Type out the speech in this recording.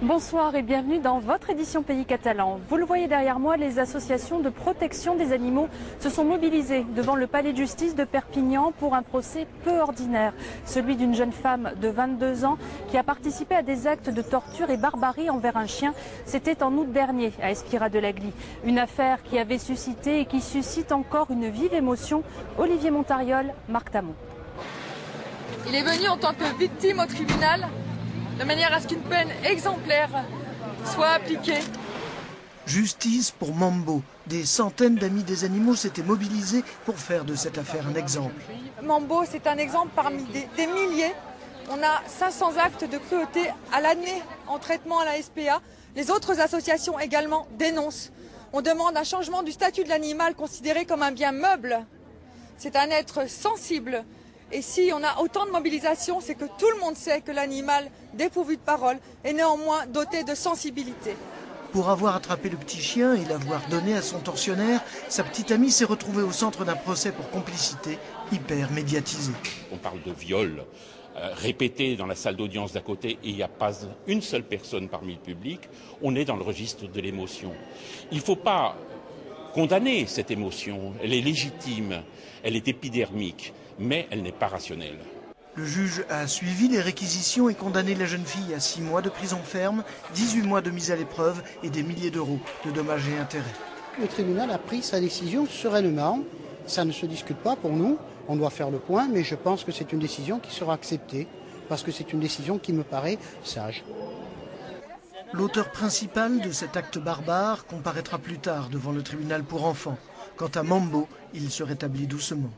Bonsoir et bienvenue dans votre édition Pays Catalan. Vous le voyez derrière moi, les associations de protection des animaux se sont mobilisées devant le palais de justice de Perpignan pour un procès peu ordinaire. Celui d'une jeune femme de 22 ans qui a participé à des actes de torture et barbarie envers un chien. C'était en août dernier à Espira de l'Agly. Une affaire qui avait suscité et qui suscite encore une vive émotion. Olivier Montariol, Marc Tamon. Il est venu en tant que victime au tribunal, de manière à ce qu'une peine exemplaire soit appliquée. Justice pour Mambo. Des centaines d'amis des animaux s'étaient mobilisés pour faire de cette affaire un exemple. Mambo, c'est un exemple parmi des milliers. On a 500 actes de cruauté à l'année en traitement à la SPA. Les autres associations également dénoncent. On demande un changement du statut de l'animal considéré comme un bien meuble. C'est un être sensible. Et si on a autant de mobilisation, c'est que tout le monde sait que l'animal, dépourvu de parole, est néanmoins doté de sensibilité. Pour avoir attrapé le petit chien et l'avoir donné à son tortionnaire, sa petite amie s'est retrouvée au centre d'un procès pour complicité hyper médiatisé. On parle de viol répété dans la salle d'audience d'à côté et il n'y a pas une seule personne parmi le public. On est dans le registre de l'émotion. Il ne faut pas condamner cette émotion. Elle est légitime, elle est épidermique, mais elle n'est pas rationnelle. Le juge a suivi les réquisitions et condamné la jeune fille à 6 mois de prison ferme, 18 mois de mise à l'épreuve et des milliers d'euros de dommages et intérêts. Le tribunal a pris sa décision sereinement. Ça ne se discute pas pour nous. On doit faire le point, mais je pense que c'est une décision qui sera acceptée, parce que c'est une décision qui me paraît sage. L'auteur principal de cet acte barbare comparaîtra plus tard devant le tribunal pour enfants. Quant à Mambo, il se rétablit doucement.